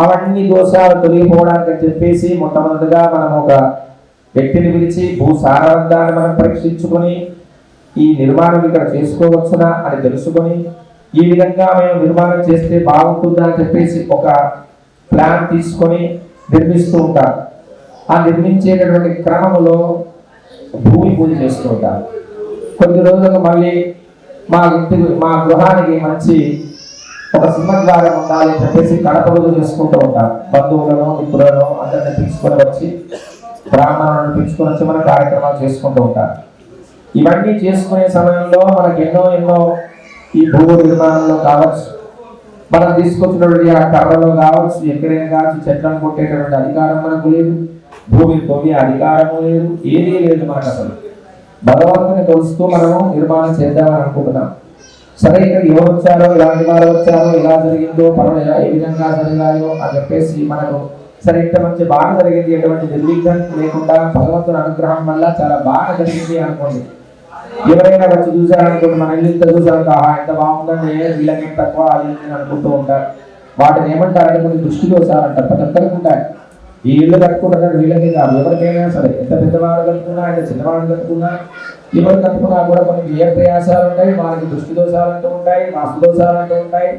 అవన్నీ దోషాలు తొలగిపోవడానికి అని చెప్పేసి మొట్టమొదటిగా మనం ఒక వ్యక్తిని పిలిచి భూసారవంతాన్ని మనం పరీక్షించుకొని ఈ నిర్మాణం ఇక్కడ చేసుకోవచ్చునా అని తెలుసుకొని ఈ విధంగా మేము నిర్మాణం చేస్తే బాగుంటుందా అని చెప్పేసి ఒక ప్లాన్ తీసుకొని నిర్మిస్తూ ఉంటాం. ఆ నిర్మించేటటువంటి క్రమంలో భూమి పూజ చేస్తూ ఉంటాం. కొద్ది రోజులకు మళ్ళీ మా గృహానికి మంచి ఒక సింహద్వారం ఉండాలి అని చెప్పేసి కడప రోజు చేసుకుంటూ ఉంటాం. బంధువులను మిత్రులను అందరిని పిలుచుకొని వచ్చి బ్రాహ్మణులను పిలుచుకొని వచ్చి మన కార్యక్రమాలు చేసుకుంటూ ఉంటాం. ఇవన్నీ చేసుకునే సమయంలో మనకి ఎన్నో ఈ భూ నిర్మాణంలో కావచ్చు, మనం తీసుకొచ్చినటువంటి ఆ కర్రలో కావచ్చు, ఎక్కడైనా కావచ్చు, చెట్లను కొట్టేటటువంటి అధికారం మనకు లేదు, భూమిని తొమ్మిది అధికారము లేదు, ఏదీ లేదు మనకు. అసలు భగవంతుని తెలుస్తూ మనము నిర్మాణం చేద్దామని అనుకుంటున్నాం. సరే ఇక్కడ ఎవరు వచ్చారో, ఎలాంటి వారు వచ్చారో, ఎలా జరిగిందో, పనులు ఎలా ఏ విధంగా జరిగాయో అని చెప్పేసి మనకు సరే ఇంత మంచి బాగా జరిగింది, ఎటువంటి నిర్విఘ్నం లేకుండా భగవంతుని అనుగ్రహం వల్ల చాలా బాగా జరిగింది అనుకోండి. ఎవరైనా వచ్చి చూసారనుకోండి, మన ఇల్లు ఇంత చూసాక ఎంత బాగుందండి, వీళ్ళకి తక్కువ అది అనుకుంటూ ఉంటారు. వాటిని ఏమంటారంటే కొన్ని దృష్టి దోషాలంటారు. ప్రతి ఒక్కరికి ఉంటాయి. ఈ ఇల్లు కట్టుకుంటారు వీళ్ళకి కాదు, ఎవరికైనా సరే, ఎంత పెద్దవాడు కట్టుకున్నా ఎంత చిన్నవాడు కట్టుకున్నా, ఎవరు కట్టుకున్నా కూడా కొన్ని వ్యయ ప్రయాసాలు ఉంటాయి, వారికి దృష్టి దోషాలు అంటూ ఉంటాయి, వాస్తు దోషాలు అంటూ ఉంటాయి.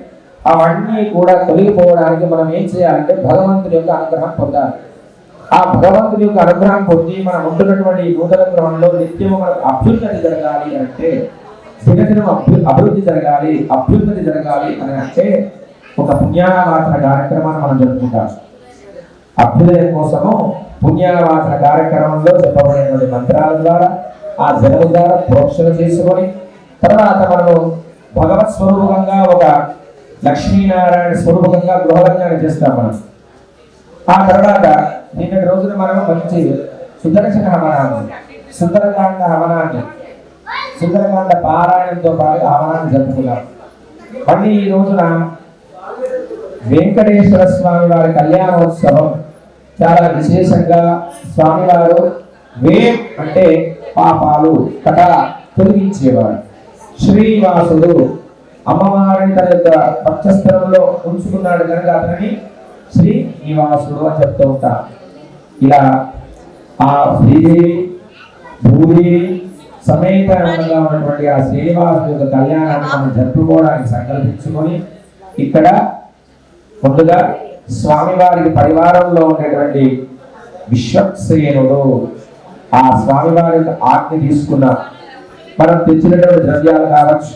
అవన్నీ కూడా తొలగిపోవడానికి మనం ఏం చేయాలంటే భగవంతుడి యొక్క అనుగ్రహం పొందాలి. ఆ భగవంతుడి యొక్క అనుగ్రహం పొంది మనం ఉంటున్నటువంటి నూతన గృహంలో నిత్యము మనకు అభ్యున్నతి జరగాలి అంటే, దినదినం అభివృద్ధి జరగాలి, అభ్యున్నతి జరగాలి అని అంటే ఒక పుణ్యావాచన కార్యక్రమాన్ని మనం జరుపుకుంటాం. అభ్యుదయం కోసము పుణ్యావాచన కార్యక్రమంలో చెప్పబడినటువంటి మంత్రాల ద్వారా ఆ జలము ద్వారా ప్రోక్షణ చేసుకొని తర్వాత మనము భగవత్ స్వరూపంగా ఒక లక్ష్మీనారాయణ స్వరూపంగా గృహరంగాన్ని చేస్తాం మనం. ఆ తర్వాత నిన్నటి రోజున మనం మంచి సుదర్శన హవనాన్ని, సుందరకాండ హవనాన్ని, సుందరకాండ పారాయణంతో పాటు హవనాన్ని జరుపుకున్నాం. మళ్ళీ ఈ రోజున వెంకటేశ్వర స్వామి వారి కళ్యాణోత్సవం చాలా విశేషంగా స్వామివారు అంటే పాపాలు కట తొలగించేవాడు. శ్రీనివాసుడు అమ్మవారిని తన యొక్క పక్షస్థలంలో ఉంచుకున్నాడు కనుక అతనిని శ్రీనివాసుడు అని చెప్తూ ఉంటారు. ఇలా ఆ శ్రీదేవి భూదేవి సమేతంగా ఉన్నటువంటి ఆ శ్రీనివాసుడి యొక్క కళ్యాణాన్ని మనం జరుపుకోవడానికి సంకల్పించుకొని ఇక్కడ ముందుగా స్వామివారికి పరివారంలో ఉండేటువంటి విశ్వక్సేనుడు ఆ స్వామివారి యొక్క ఆజ్ఞ తీసుకున్న మనం తెచ్చినటువంటి ద్రవ్యాలు కావచ్చు,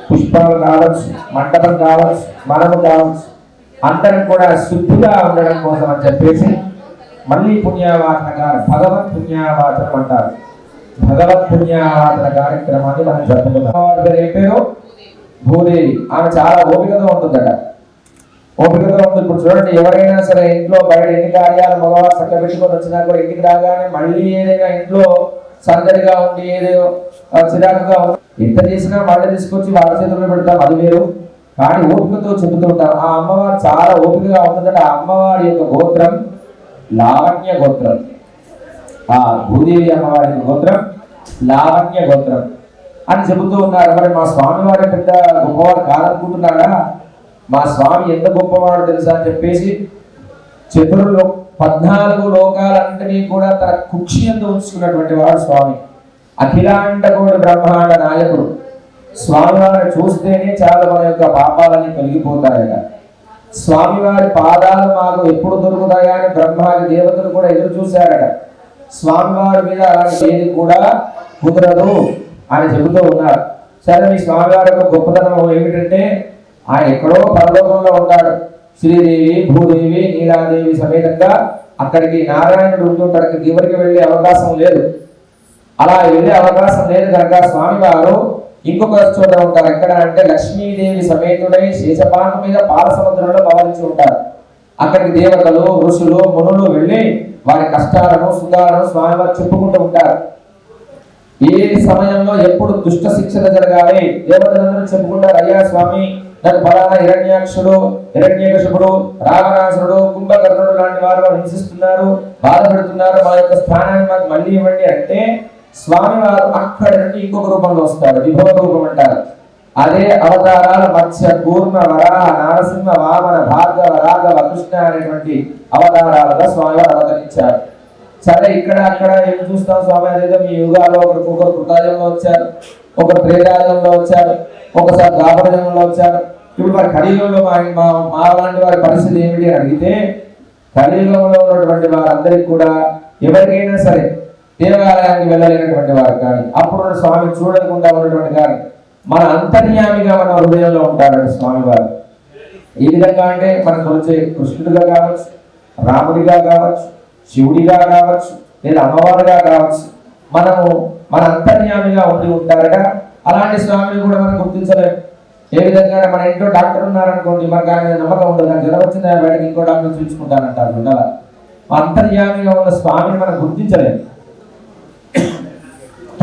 పుష్పాలు కావచ్చు, మండపం కావచ్చు, మనము కావచ్చు, అందరం కూడా శుద్ధిగా ఉండడం కోసం అని చెప్పేసి మళ్ళీ పుణ్యావాచన భగవత్ పుణ్యావాచనం అంటారు. భగవత్ పుణ్యావాచన కార్యక్రమాన్ని మనం జరుపుకుంటాం. భూదేవి ఆమె చాలా ఓపికతో ఉంటుందట. ఓపికతో ఉంటుంది. ఇప్పుడు చూడండి, ఎవరైనా సరే ఇంట్లో బయట ఎన్ని కార్యాలు మగవారు చక్క పెట్టుకొని వచ్చినా కూడా ఇంటికి రాగానే మళ్ళీ ఏదైనా ఇంట్లో సందడిగా ఉండి ఏదో చిరాకుగా ఎంత చేసినా మళ్ళీ తీసుకొచ్చి వాళ్ళ చేతుల్లో పెడతాం, అది వేరు. కానీ ఓపికతో చెబుతుంటాం. ఆ అమ్మవారు చాలా ఓపికగా ఉంటుందంటే ఆ అమ్మవారి యొక్క గోత్రం లావణ్య గోత్రం. ఆ భూదేవి అమ్మవారి యొక్క గోత్రం లావణ్య గోత్రం అని చెబుతూ ఉన్నారు. మరి మా స్వామివారి పెద్ద గొప్పవారు కాదనుకుంటున్నారా? మా స్వామి ఎంత గొప్పవాడు తెలుసా అని చెప్పేసి 14 లోకాలన్నింటినీ కూడా తన కుక్షి యందు ఉంచుకున్నటువంటి వాడు స్వామి. అఖిలాండ కోటి బ్రహ్మాండ నాయకుడు. స్వామివారిని చూస్తేనే చాలా మన యొక్క పాపాలన్నీ తొలగిపోతాయట. స్వామివారి పాదాలు మాకు ఎప్పుడు దొరుకుతాయా అని బ్రహ్మాది దేవతలు కూడా ఎదురు చూశారట. స్వామివారి మీద అలాంటి ఏది కూడా కుదరదు అని చెబుతూ ఉన్నారు. సరే, మీ స్వామివారి యొక్క గొప్పతనం ఏమిటంటే ఆయన ఎక్కడో పరలోకంలో ఉంటాడు. శ్రీదేవి భూదేవి నీలాదేవి సమేతంగా అక్కడికి నారాయణుడు ఉంటుంటాడు. ఎవరికి వెళ్ళే అవకాశం లేదు. అలా వెళ్ళే అవకాశం లేదు కనుక స్వామివారు ఇంకొక చోట ఉంటారు. ఎక్కడ అంటే లక్ష్మీదేవి సమేతుడై శేషపాన మీద పాల సముద్రంలో పవరించి ఉంటారు. అక్కడికి దేవతలు ఋషులు మునులు వెళ్ళి వారి కష్టాలను సుఖాలను స్వామివారు చెప్పుకుంటూ ఉంటారు. ఏ సమయంలో ఎప్పుడు దుష్ట శిక్షణ జరగాలి దేవతలందరూ చెప్పుకుంటారు. అయ్యా స్వామి, నాకు ఫలానా హిరణ్యాక్షుడు, హిరణ్యకశిపుడు, రావణాసురుడు, కుంభకర్ణుడు లాంటి వారు హింసిస్తున్నారు, బాధపెడుతున్నారు, మా యొక్క స్థానాన్ని మాకు మళ్ళీ ఇవ్వండి అంటే స్వామివారు అక్కడి నుండి ఇంకొక రూపంలో వస్తారు. విభవ రూపం అంటారు. అదే అవతారాలు మత్స్య, కూర్మ, వరాహ, నారసింహ, వామన, భార్గవ, రాఘవ, కృష్ణ అనేటువంటి అవతారాలుగా స్వామివారు అవతరించారు. సరే ఇక్కడ అక్కడ ఏం చూస్తాం స్వామి, అదేదో మీ యుగాల్లో ఒకరు కృతాయుగంలో వచ్చారు, ఒకరు త్రేతాయుగంలో వచ్చారు, ఒకసారి ద్వాపరయుగంలో వచ్చారు. ఇప్పుడు మరి కలియుగంలో మా లాంటి వారి పరిస్థితి ఏమిటి అని అడిగితే, కలియుగంలో ఉన్నటువంటి వారందరికీ కూడా ఎవరికైనా సరే దేవాలయానికి వెళ్ళలేనటువంటి వారు కానీ, అప్పుడు స్వామి చూడకుండా ఉన్నటువంటి కానీ, మన అంతర్యామిగా మన హృదయంలో ఉంటారండి స్వామివారు. ఏ విధంగా అంటే మనకు వచ్చే కృష్ణుడిగా కావచ్చు, రాముడిగా కావచ్చు, శివుడిగా కావచ్చు, లేదా అమ్మవారిగా కావచ్చు, మనము మన అంతర్యామిగా ఉండి ఉంటారట. అలాంటి స్వామిని కూడా మనం గుర్తించలేము. ఏ విధంగా మన ఇంట్లో డాక్టర్ ఉన్నారనుకోండి, మనకు ఆయన నమ్మకం ఉండదు, నాకు జ్వరం వచ్చిందా బయటకు ఇంకో డాక్టర్ చూపించుకుంటానంటారు. ఉండాలి అంతర్యామిగా ఉన్న స్వామిని మనం గుర్తించలేము.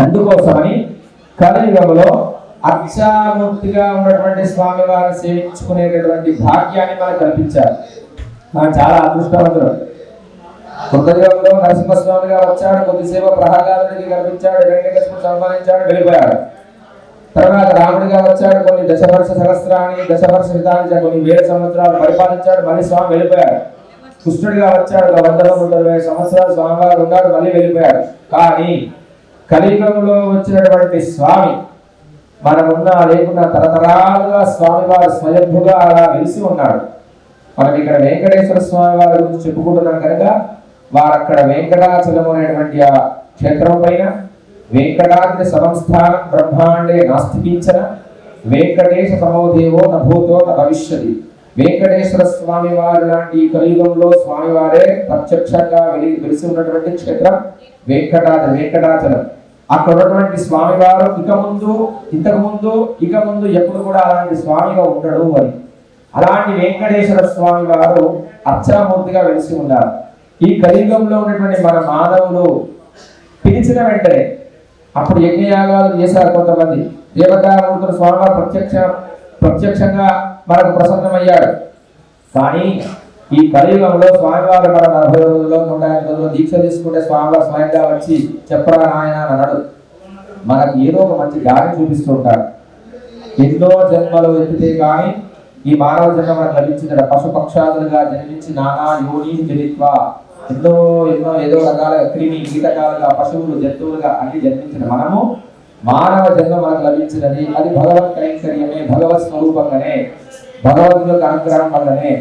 అందుకోసమని కలియుగంలో అక్షామూర్తిగా ఉన్నటువంటి స్వామి వారిని సేవించుకునేటటువంటి భాగ్యాన్ని మనకు కల్పించారు. మనం చాలా అదృష్టవంతులు. కృతయుగంలో నరసింహస్వామిగా వచ్చాడు, కొద్దిసేపు ప్రహ్లాదుడికి కల్పించాడు, వెంకటేశ్వరుడు సన్మానించాడు, వెళ్ళిపోయాడు. తర్వాత రాముడిగా వచ్చాడు, కొన్ని దశవర్ష సహస్రాన్ని దశవర్షితాన్ని కొన్ని 1000 సంవత్సరాలు పరిపాలించాడు, మళ్ళీ స్వామి వెళ్ళిపోయాడు. కృష్ణుడిగా వచ్చాడు, 120 సంవత్సరాలు స్వామివారు ఉన్నాడు, మళ్ళీ వెళ్ళిపోయాడు. కానీ కలియుగంలో వచ్చినటువంటి స్వామి మనమున్నా లేకున్నా తరతరాలుగా స్వామివారు స్వయంభుగా అలా వెలిసి ఉన్నాడు. మనం ఇక్కడ వెంకటేశ్వర స్వామి వారి గురించి చెప్పుకుంటున్నాం కనుక, వారు అక్కడ వెంకటాచలం అనేటువంటి ఆ క్షేత్రం పైన వెంకటాద్రి సంస్థానం బ్రహ్మాండే నాస్తికించన వెంకటేశ సమోదేవో నభూతో న భవిష్యతి. వెంకటేశ్వర స్వామి వారి లాంటి కలియుగంలో స్వామివారే ప్రత్యక్షంగా వెలిసి ఉన్నటువంటి క్షేత్రం వెంకటాచలం. అక్కడ ఉన్నటువంటి స్వామివారు ఇక ముందు ఎప్పుడు కూడా అలాంటి స్వామిగా ఉండడు అని. అలాంటి వెంకటేశ్వర స్వామి వారు అర్చామూర్తిగా వెలిసి ఉన్నారు. ఈ కలియుగంలో ఉన్నటువంటి మన మానవులు పిలిచిన వెంటనే, అప్పుడు యజ్ఞయాగాలు చేశారు కొంతమంది, దేవతామూర్తులు స్వామివారు ప్రత్యక్షంగా మనకు ప్రసన్నమయ్యాడు. కానీ ఈ కలియుగంలో స్వామివారు మన 40 రోజుల్లో 150 రోజుల్లో దీక్ష తీసుకుంటే స్వామివారు స్వయంగా వచ్చి చెప్పరా నాయన అని అన్నాడు. మనకు ఏదో ఒక మంచి దారి చూపిస్తూ ఉంటాడు. ఎన్నో జన్మలు ఎత్తితే కానీ ఈ మానవ జన్మ మనకు లభించిన పశుపక్షాదులుగా జన్మించి నానా యోని జనిత్వ ఎన్నో ఏదో రకాల క్రిమి కీటకాలుగా పశువులు జంతువులుగా అన్ని జన్మించిన మనము మానవ జన్మ మనకు లభించినది. అది భగవత్ కైంకర్యమే, భగవత్ స్వరూపంగానే, భగవంతుల అనుగ్రహం వల్లనే.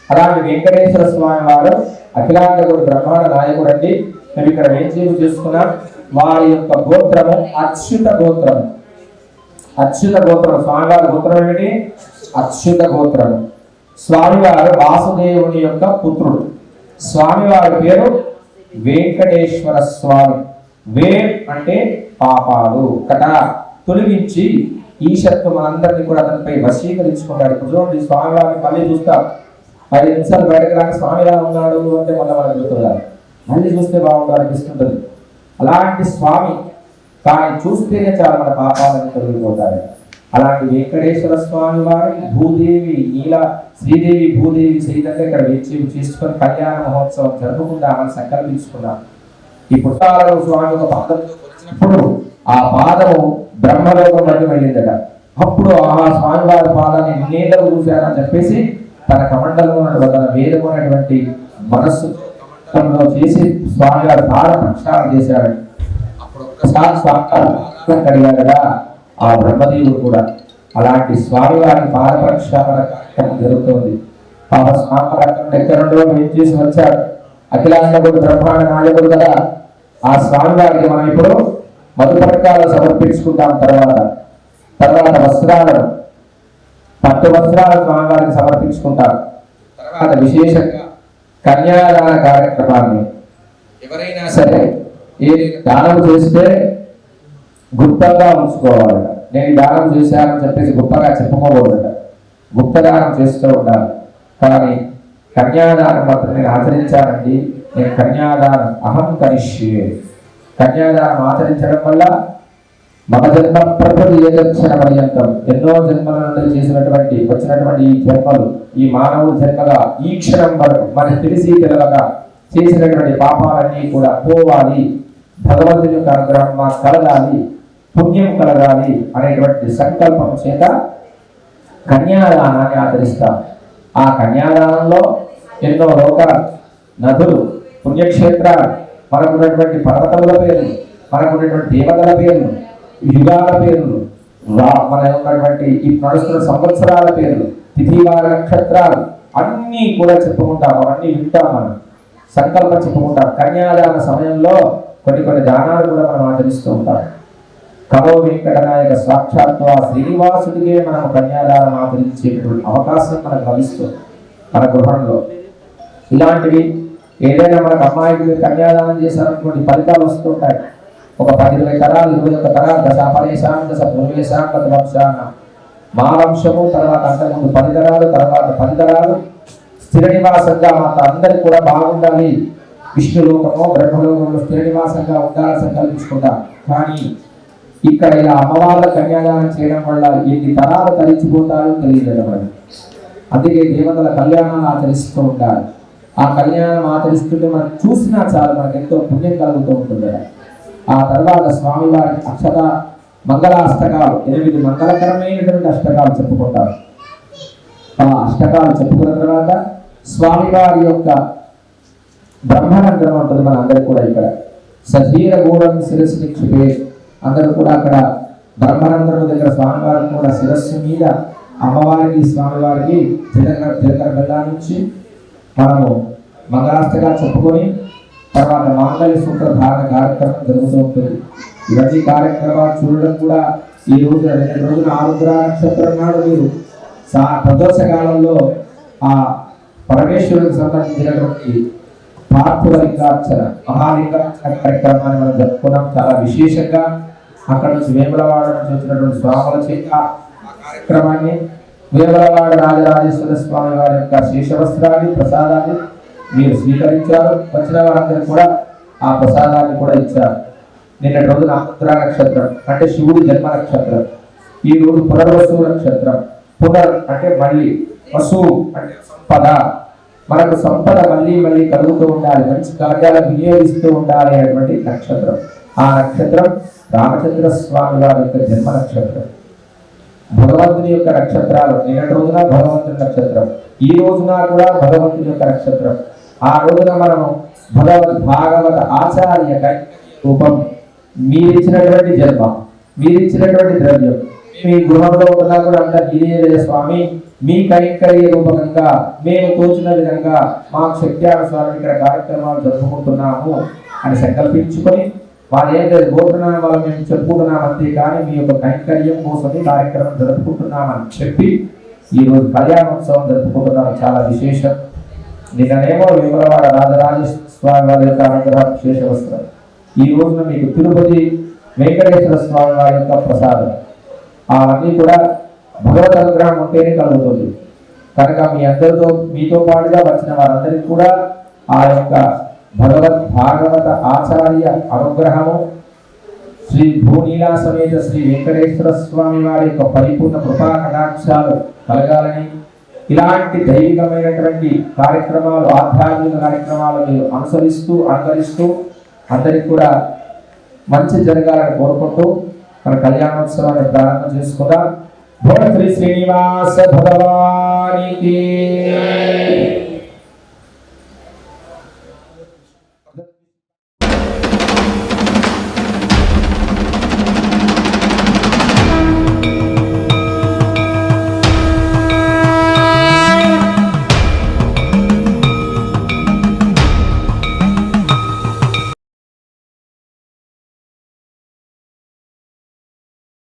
అలాంటి వెంకటేశ్వర స్వామి వారు అఖిలాండ బ్రహ్మాండ నాయకుడు అండి. మేము ఇక్కడ వేంచేపు చేసుకున్నాం. వారి యొక్క గోత్రము అచ్యుత గోత్రము. స్వామివారి గోత్రం ఏమిటి? అచ్యుత గోత్రము. స్వామివారు వాసుదేవుని యొక్క పుత్రుడు. స్వామివారి పేరు వెంకటేశ్వర స్వామి. అంటే పాపాలు తొలగించి ఈశత్వం మనందరినీ కూడా అతనిపై వశీకరించుకుంటాడు. ఇప్పుడు చూడండి, స్వామివారిని మళ్ళీ చూస్తాం, 5 నిమిషాలు బయటకు రాక స్వామిలా ఉన్నాడు అంటే మళ్ళీ మనకు గుర్తురాదు, మళ్ళీ చూస్తే బాగుండు అనిపిస్తుంటది. అలాంటి స్వామి కానీ చూస్తేనే చాలా మన పాపాలను తొలగిపోతారు. అలాంటి వెంకటేశ్వర స్వామి వారి శ్రీదేవి భూదేవి సైతంగా ఇక్కడ వేచేపు చేసుకొని కళ్యాణ మహోత్సవం జరుపుకుందామని సంకల్పించుకున్నాం. ఈ పుట్టాలలో స్వామి ఒక పాదం వచ్చినప్పుడు ఆ పాదము బ్రహ్మలోకంలోకి వెళ్ళిందట. అప్పుడు ఆ స్వామివారి పాదాన్ని నేలకు చూశానని చెప్పేసి తన కమండలంలో తన వేదమైనటువంటి మనస్సులో చేసి స్వామివారి పాద ప్రక్షాళన చేశాడు. అప్పుడు ఒక్కసారి స్వామి కడిగాడు కదా ఆ బ్రహ్మదేవుడు కూడా. అలాంటి స్వామివారి పాద ప్రక్షాళన కార్యక్రమం జరుగుతుంది. పాప స్వామి ఎక్కడి నుండో ఏం చేసి వచ్చాడు, అఖిలాండకుడు బ్రహ్మాండ నాయకుడు కదా. ఆ స్వామివారికి మనం ఇప్పుడు మధుపరకాలు సమర్పించుకుంటాం. తర్వాత వస్త్రాలను, పట్టు వస్త్రాలను స్వామివారికి సమర్పించుకుంటారు. తర్వాత విశేషంగా కన్యాదాన కార్యక్రమాన్ని ఎవరైనా సరే ఏ దానం చేస్తే గుప్తంగా ఉంచుకోవాలట. నేను దానం చేశానని చెప్పేసి గొప్పగా చెప్పుకోకూడదట, గుప్తదానం చేస్తూ ఉండాలి. కానీ కన్యాదానం మాత్రం నేను ఆచరించానండి, నేను కన్యాదానం అహం కరిష్యే. కన్యాదానం ఆచరించడం వల్ల మన జన్మ ప్రకృతి ఏదక్షణ పర్యంతం ఎన్నో జన్మల నుండి చేసినటువంటి వచ్చినటువంటి ఈ జన్మలు, ఈ మానవుడు జన్మగా ఈ క్షణం వరకు మనకి తెలిసి తెలవక చేసినటువంటి పాపాలన్నీ కూడా పోవాలి, భగవంతుని యొక్క అనుగ్రహం మాకు కలగాలి, పుణ్యం కలగాలి అనేటువంటి సంకల్పం చేత కన్యాదానాన్ని ఆచరిస్తాం. ఆ కన్యాదానంలో ఎన్నో లోక నదులు, పుణ్యక్షేత్రాలు, మనకున్నటువంటి పర్వతముల పేర్లు, మనకున్నటువంటి దేవతల పేర్లు, యుగాల పేర్లు, మన ఉన్నటువంటి ఈ నడుస్తున్న సంవత్సరాల పేర్లు, తిథివార నక్షత్రాలు అన్నీ కూడా చెప్పుకుంటాం. అవన్నీ వింటాం, మనం సంకల్పం చెప్పుకుంటాం. కన్యాదాన సమయంలో కొన్ని దానాలు కూడా మనం ఆచరిస్తూ ఉంటాం. కలో వెంకటనాయక సాక్షాత్తు ఆ శ్రీనివాసుడికే మనం కన్యాదానం ఆచరించేటువంటి అవకాశం మనకు లభిస్తుంది మన గృహంలో. ఇలాంటివి ఏదైనా మనకు అమ్మాయికి కన్యాదానం చేశారనుకోండి, ఫలితాలు వస్తుంటాయి. ఒక 10-20 తరాలు, 21 తరాలు, దశ పరేశాం, దశ పూర్వేశాం, గత వంశాన, మా వంశము తర్వాత అంతకుముందు 10 తరాలు, తర్వాత 10 తరాలు స్థిర నివాసంగా మాకు అందరికి కూడా బాగుండాలి, విష్ణులోకము బ్రహ్మలోకంలో స్థిర నివాసంగా ఉండాలని సంకల్పించుకుంటాం. కానీ ఇక్కడ ఇలా అమ్మవార్ల కన్యాదానం చేయడం వల్ల ఎన్ని తరాలు తరించిపోతాయో తెలియదు. అందుకే దేవతల కళ్యాణాలు ఆచరిస్తూ ఉండాలి. ఆ కళ్యాణం ఆచరిస్తుంటే మనం చూసినా చాలు, మనకు ఎంతో పుణ్యం కలుగుతూ ఉంటుంది. ఆ తర్వాత స్వామివారి అక్షత మంగళాష్టకాలు, 8 మంగళకరమైనటువంటి అష్టకాలు చెప్పుకుంటారు. ఆ అష్టకాలు చెప్పుకున్న తర్వాత స్వామివారి యొక్క బ్రహ్మరంధ్రం ఉంటుంది మన అందరికి కూడా. ఇక్కడ సధీర గూఢం శిరస్సు నిక్షిపే, అందరూ కూడా అక్కడ బ్రహ్మరంధ్రం దగ్గర స్వామివారికి కూడా శిరస్సు మీద అమ్మవారికి స్వామివారికి తిలకర బెల్లా నుంచి మనము మంగళాష్టకాలు చెప్పుకొని తర్వాత మాంగళ్య సూత్ర ధారణ కార్యక్రమం జరుగుతూ ఉంటుంది. ఇవన్నీ కార్యక్రమాలు చూడడం కూడా ఈ రోజు 2 రోజుల ఆరుద్ర నక్షత్రం నాడు మీరు ప్రదోష కాలంలో ఆ పరమేశ్వరుడికి సంబంధించినటువంటి పార్థివలింగార్చన, మహాలింగార్చన కార్యక్రమాన్ని మనం జరుపుకున్నాం చాలా విశేషంగా. అక్కడ నుంచి వేములవాడ నుంచి వచ్చినటువంటి స్వాముల చేత ఆ కార్యక్రమాన్ని వేములవాడ రాజరాజేశ్వర స్వామి వారి యొక్క శేషవస్త్రాన్ని ప్రసాదాన్ని మీరు స్వీకరించారు. వచ్చిన వారందరూ కూడా ఆ ప్రసాదాన్ని కూడా ఇచ్చారు. నిన్నటి రోజున ఆరుద్ర నక్షత్రం అంటే శివుడి జన్మ నక్షత్రం. ఈ రోజు పునర్వసు నక్షత్రం. పునర్ అంటే మళ్ళీ, వసువు అంటే సంపద. మనకు సంపద మళ్ళీ మళ్ళీ కలుగుతూ ఉండాలి, మంచి కార్యాలు వినియోగిస్తూ ఉండాలి అనేటువంటి నక్షత్రం. ఆ నక్షత్రం రామచంద్ర స్వామి వారి యొక్క జన్మ నక్షత్రం. భగవంతుని యొక్క నక్షత్రాలు నిన్నటి రోజున భగవంతుని నక్షత్రం, ఈ రోజున కూడా భగవంతుని యొక్క నక్షత్రం. ఆ రోజున మనము భాగవత ఆచార్య రూపం, మీరిచ్చినటువంటి జన్మ, మీరిచ్చినటువంటి ద్రవ్యం, మీ గృహంలో ఉన్నా కూడా అంతా గిరిజయ స్వామి మీ కైంకర్య రూపకంగా మేము తోచిన విధంగా మాకు శక్త్యానుసారం ఇక్కడ కార్యక్రమాలు జరుపుకుంటున్నాము అని సంకల్పించుకొని వాళ్ళేదో గోత్రనామాలు మేము చెప్పుకుంటున్నాం అంతే, కానీ మీ యొక్క కైంకర్యం కోసం కార్యక్రమం జరుపుకుంటున్నామని చెప్పి ఈరోజు కళ్యాణోత్సవం జరుపుకుంటున్నాం. చాలా విశేషం. నిన్ననేమో వేములవాడ రాజరాజేశ్వర స్వామి వారి యొక్క అనుగ్రహ విశేష వస్త్రం. ఈ రోజున మీకు తిరుపతి వెంకటేశ్వర స్వామి వారి యొక్క ప్రసాదం. అవన్నీ కూడా భగవద్ అనుగ్రహం ఉంటేనే కలుగుతుంది. కనుక మీ అందరితో మీతో పాటుగా వచ్చిన వారందరికీ కూడా ఆ యొక్క భగవద్ భాగవత ఆచార్య అనుగ్రహము, శ్రీ భూనీలా సమేత శ్రీ వెంకటేశ్వర స్వామి వారి యొక్క పరిపూర్ణ కృపా కటాక్షాలు కలగాలని, ఇలాంటి దైవికమైనటువంటి కార్యక్రమాలు, ఆధ్యాత్మిక కార్యక్రమాలు మీరు అనుసరిస్తూ అందరికి కూడా మంచి జరగాలని కోరుకుంటూ మన కళ్యాణోత్సవాన్ని ప్రారంభం చేసుకుందాం. శ్రీ శ్రీనివాస భగవానికి